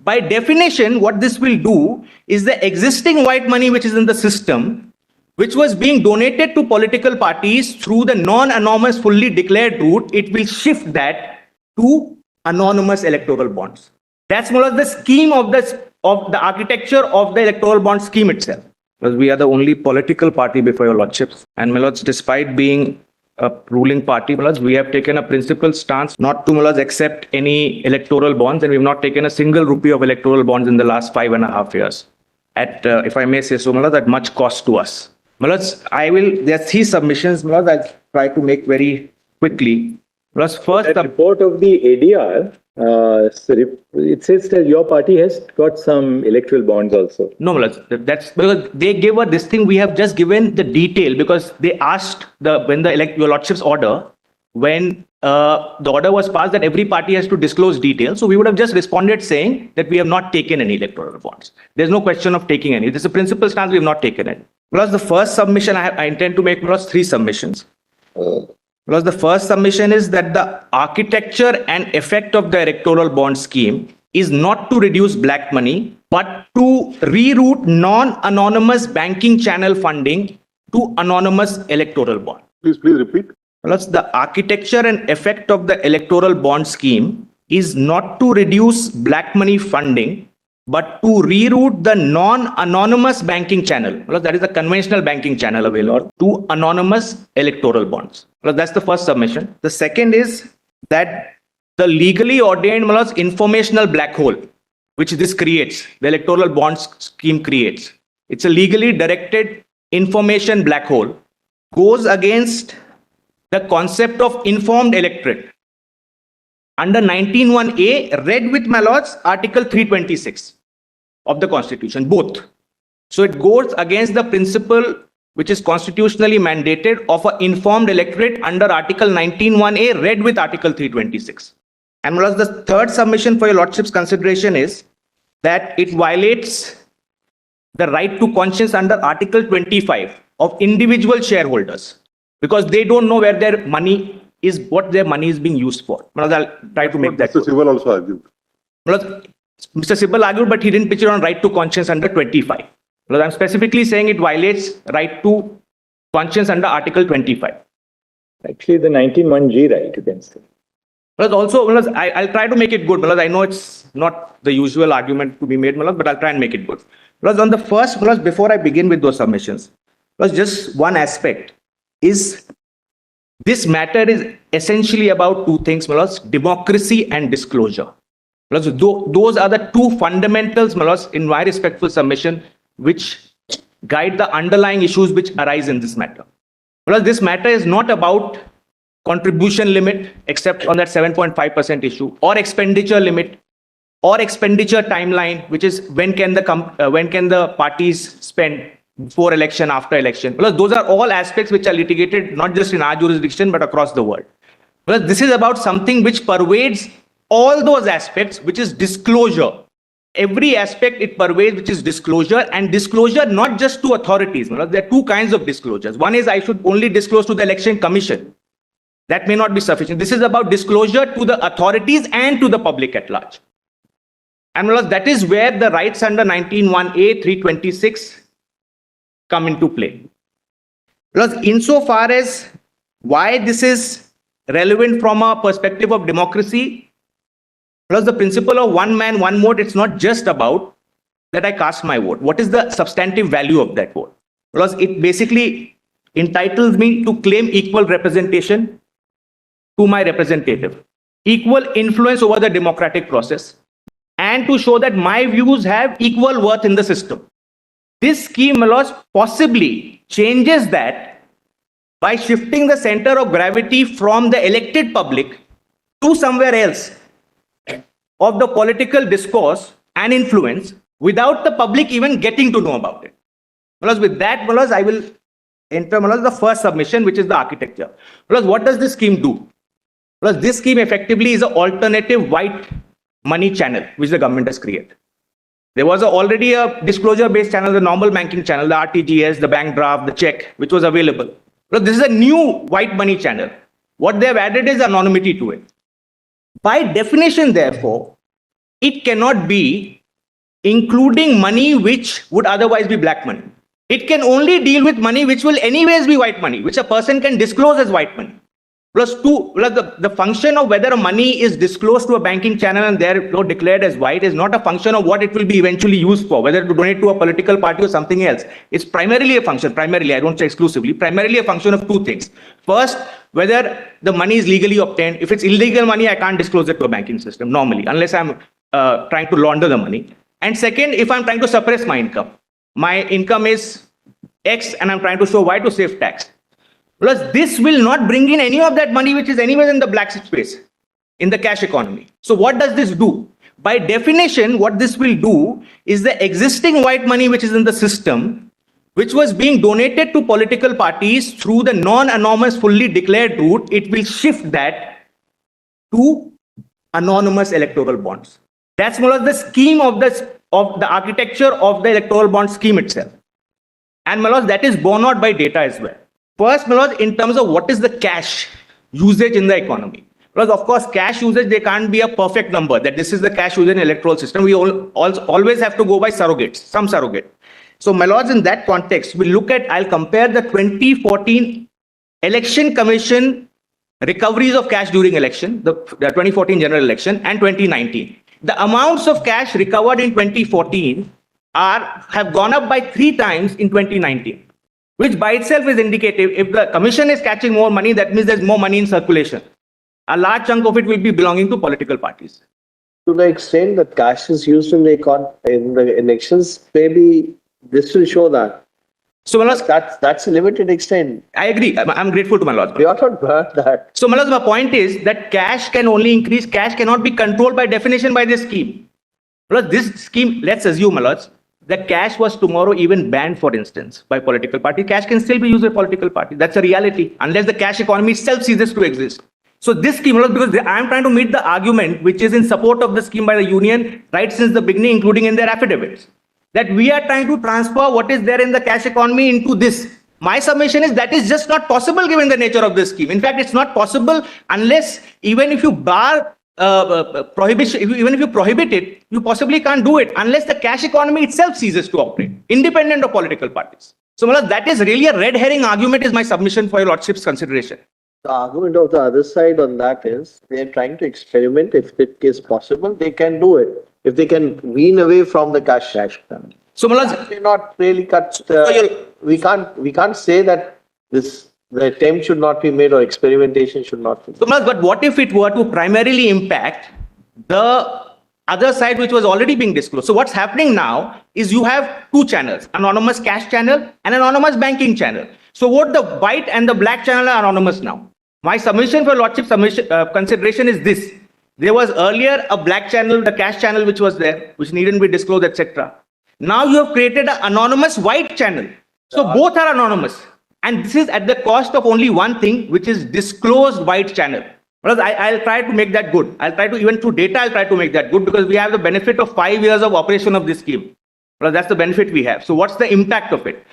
by definition, what this will do is the existing white money which is in the system, which was being donated to political parties through the non-anonymous fully declared route, it will shift that to anonymous electoral bonds. That's more or less the scheme of the architecture of the electoral bond scheme itself. Because we are the only political party before your lordships. And my lords, despite being a ruling party, my lords, we have taken a principled stance not to, my lords, accept any electoral bonds, and we have not taken a single rupee of electoral bonds in the last 5.5 years. At, if I may say so, my lords, at much cost to us. My lords, there are 3 submissions, my lords, I'll try to make very quickly. My lords, first, the report of the ADR, it says that your party has got some electoral bonds also. No, that's because they gave us this thing. We have just given the detail because they asked when your lordship's order, when the order was passed that every party has to disclose details. So we would have just responded saying that we have not taken any electoral bonds. There's no question of taking any. This is a principal stance. We have not taken any. Plus the first submission I intend to make plus 3 submissions. Because the first submission is that the architecture and effect of the electoral bond scheme is not to reduce black money, but to reroute non-anonymous banking channel funding to anonymous electoral bond. Please repeat. Plus, the architecture and effect of the electoral bond scheme is not to reduce black money funding, but to reroute the non-anonymous banking channel, that is the conventional banking channel available, to anonymous electoral bonds. That's the first submission. The second is that the legally ordained informational black hole, which this creates, the electoral bonds scheme creates. It's a legally directed information black hole, goes against the concept of informed electorate. Under 19(1)(a), read with my lords, Article 326 of the Constitution, both. So it goes against the principle which is constitutionally mandated of an informed electorate under Article 19(1)(a), read with Article 326. And my lords, the third submission for your lordship's consideration is that it violates the right to conscience under Article 25 of individual shareholders, because they don't know where their money is, what their money is being used for. I'll try to make that. Mr. Sibal also argued. Mr. Sibal argued, but he didn't pitch it on right to conscience under 25. I'm specifically saying it violates right to conscience under Article 25. Actually, the 19(1)(g) right against it. Also, I'll try to make it good. I know it's not the usual argument to be made, but I'll try and make it good. On the first, before I begin with those submissions, just one aspect is this matter is essentially about 2 things, democracy and disclosure. Those are the 2 fundamentals, in my respectful submission, which guide the underlying issues which arise in this matter. This matter is not about contribution limit, except on that 7.5% issue, or expenditure limit, or expenditure timeline, which is when can the parties spend before election, after election. Those are all aspects which are litigated not just in our jurisdiction but across the world. This is about something which pervades all those aspects, which is disclosure. Every aspect it pervades, which is disclosure, and disclosure not just to authorities. There are 2 kinds of disclosures. One is I should only disclose to the Election Commission. That may not be sufficient. This is about disclosure to the authorities and to the public at large. And that is where the rights under 19(1)(a), 326 come into play. Insofar as why this is relevant from a perspective of democracy, the principle of one man, one vote, it's not just about that I cast my vote. What is the substantive value of that vote? It basically entitles me to claim equal representation to my representative, equal influence over the democratic process, and to show that my views have equal worth in the system. This scheme possibly changes that by shifting the center of gravity from the elected public to somewhere else of the political discourse and influence without the public even getting to know about it. With that, I will enter the first submission, which is the architecture. What does this scheme do? This scheme effectively is an alternative white money channel which the government has created. There was already a disclosure-based channel, the normal banking channel, the RTGS, the bank draft, the check, which was available. This is a new white money channel. What they have added is anonymity to it. By definition, therefore, it cannot be including money which would otherwise be black money. It can only deal with money which will anyways be white money, which a person can disclose as white money. Plus the function of whether a money is disclosed to a banking channel and therefore declared as white is not a function of what it will be eventually used for, whether to donate to a political party or something else. It's primarily a function, I don't say exclusively, primarily a function of two things. First, whether the money is legally obtained. If it's illegal money, I can't disclose it to a banking system normally, unless I'm trying to launder the money. And second, if I'm trying to suppress my income is X and I'm trying to show Y to save tax. Plus, this will not bring in any of that money which is anywhere in the black space, in the cash economy. So what does this do? By definition, what this will do is the existing white money which is in the system, which was being donated to political parties through the non-anonymous fully declared route, it will shift that to anonymous electoral bonds. That's more or less the scheme of the architecture of the electoral bond scheme itself. And Malos, that is borne out by data as well. First, Malos, in terms of what is the cash usage in the economy. Because of course, cash usage, there can't be a perfect number that this is the cash usage in the electoral system. We always have to go by surrogates, some surrogate. So Malos, in that context, I'll compare the 2014 Election Commission recoveries of cash during election, the 2014 general election, and 2019. The amounts of cash recovered in 2014 have gone up by 3 times in 2019, which by itself is indicative. If the commission is catching more money, that means there's more money in circulation. A large chunk of it will be belonging to political parties. To the extent that cash is used in the elections, maybe this will show that. So, Malas, that's a limited extent. I agree. I'm grateful to my Lord. We ought not burn that. So, Malas, my point is that cash can only increase. Cash cannot be controlled by definition by this scheme. Malas, this scheme, let's assume, Malas, that cash was tomorrow even banned, for instance, by political party. Cash can still be used by political party. That's a reality, unless the cash economy itself ceases to exist. So this scheme, because I'm trying to meet the argument which is in support of the scheme by the union right since the beginning, including in their affidavits, that we are trying to transfer what is there in the cash economy into this. My submission is that is just not possible given the nature of this scheme. In fact, it's not possible unless even if you bar prohibition, even if you prohibit it, you possibly can't do it unless the cash economy itself ceases to operate, independent of political parties. So that is really a red herring argument is my submission for your lordship's consideration. The argument of the other side on that is they are trying to experiment. If it is possible, they can do it. If they can wean away from the cash. So they not really cut. We can't say that the attempt should not be made or experimentation should not be made. So, but what if it were to primarily impact the other side which was already being disclosed? So what's happening now is you have 2 channels, anonymous cash channel and anonymous banking channel. So what the white and the black channel are anonymous now. My submission for lordship consideration is this. There was earlier a black channel, the cash channel which was there, which needn't be disclosed, etc. Now you have created an anonymous white channel. So both are anonymous. And this is at the cost of only one thing, which is disclosed white channel. Because I'll try to make that good. I'll try to, even through data, I'll try to make that good because we have the benefit of 5 years of operation of this scheme. Well, that's the benefit we have. So what's the impact of it?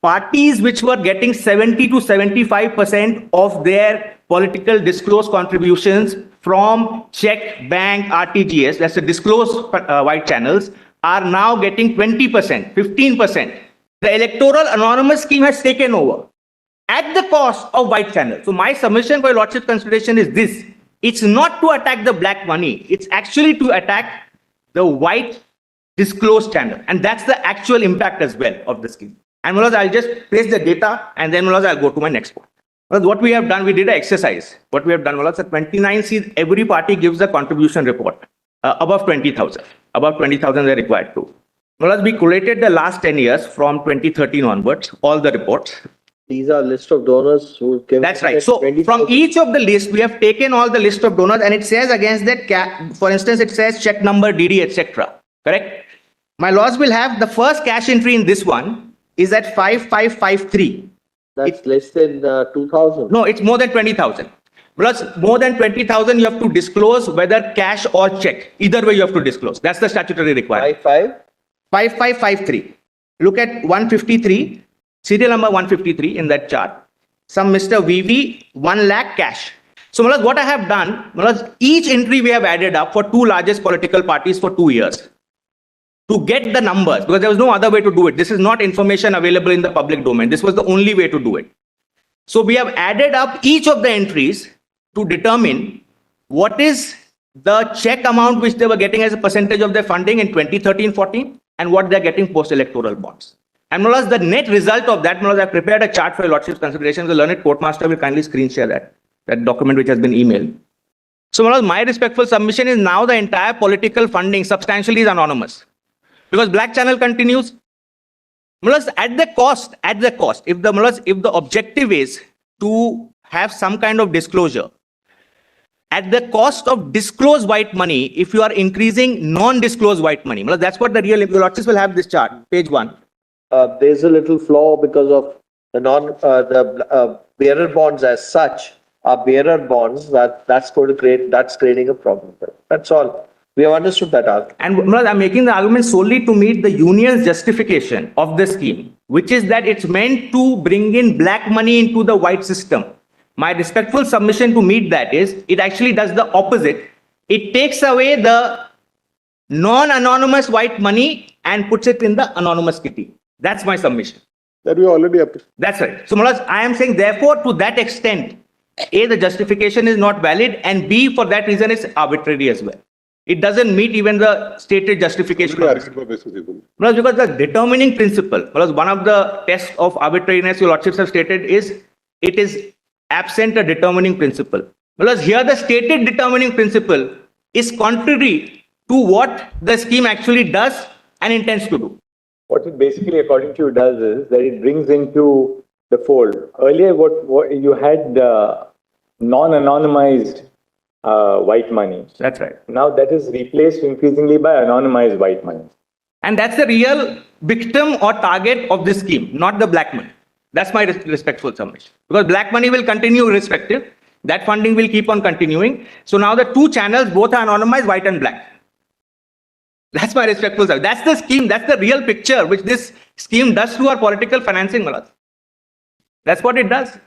Parties which were getting 70 to 75% of their political disclosed contributions from check, bank, RTGS, that's the disclosed white channels, are now getting 20%, 15%. The electoral anonymous scheme has taken over at the cost of white channel. So my submission for your lordship consideration is this. It's not to attack the black money. It's actually to attack the white disclosed channel. And that's the actual impact as well of the scheme. And Mulaz, I'll just place the data and then Mulaz, I'll go to my next point. Mulaz, what we have done, we did an exercise. What we have done, Mulaz, at 29 seats, every party gives a contribution report above 20,000. Above 20,000 they're required to. Mulaz, we collated the last 10 years from 2013 onwards, all the reports. These are list of donors who came. That's right. So from each of the list, we have taken all the list of donors and it says against that, for instance, it says check number, DD, etc. Correct? My laws will have the first cash entry in this one is at 5553. That's less than 2,000. No, it's more than 20,000. Plus more than 20,000, you have to disclose whether cash or check. Either way, you have to disclose. That's the statutory requirement. 5553. Look at 153. Serial number 153 in that chart. Some Mr. VV, 1 lakh cash. So, Mulaz, what I have done, Mulaz, each entry we have added up for two largest political parties for 2 years to get the numbers, because there was no other way to do it. This is not information available in the public domain. This was the only way to do it. So we have added up each of the entries to determine what is the check amount which they were getting as a percentage of their funding in 2013-14 and what they're getting post-electoral bonds. And Mulaz, the net result of that, Mulaz, I prepared a chart for your Lordship's consideration. The learned courtmaster will kindly screen share that document which has been emailed. So Mulaz, my respectful submission is now the entire political funding substantially is anonymous. Because black channel continues. Mulaz, at the cost, if the objective is to have some kind of disclosure, at the cost of disclosed white money, if you are increasing non-disclosed white money, Mulaz, that's what the real, your Lordships will have this chart, page 1. There's a little flaw because of the bearer bonds as such are bearer bonds that's creating a problem. That's all. We have understood that argument. And Mulaz, I'm making the argument solely to meet the union's justification of the scheme, which is that it's meant to bring in black money into the white system. My respectful submission to meet that is, it actually does the opposite. It takes away the non-anonymous white money and puts it in the anonymous kitty. That's my submission. That we already have. That's right. So Mulaz, I am saying, therefore, to that extent, A, the justification is not valid, and B, for that reason, it's arbitrary as well. It doesn't meet even the stated justification. Because the determining principle, because one of the tests of arbitrariness your Lordships have stated is, it is absent a determining principle. Because here the stated determining principle is contrary to what the scheme actually does and intends to do. What it basically, according to you, does is that it brings into the fold. Earlier, what you had non-anonymized white money. That's right. Now that is replaced increasingly by anonymized white money. And that's the real victim or target of this scheme, not the black money. That's my respectful submission. Because black money will continue irrespective. That funding will keep on continuing. So now the two channels, both are anonymized, white and black. That's my respectful submission. That's the scheme. That's the real picture which this scheme does to our political financing. That's what it does.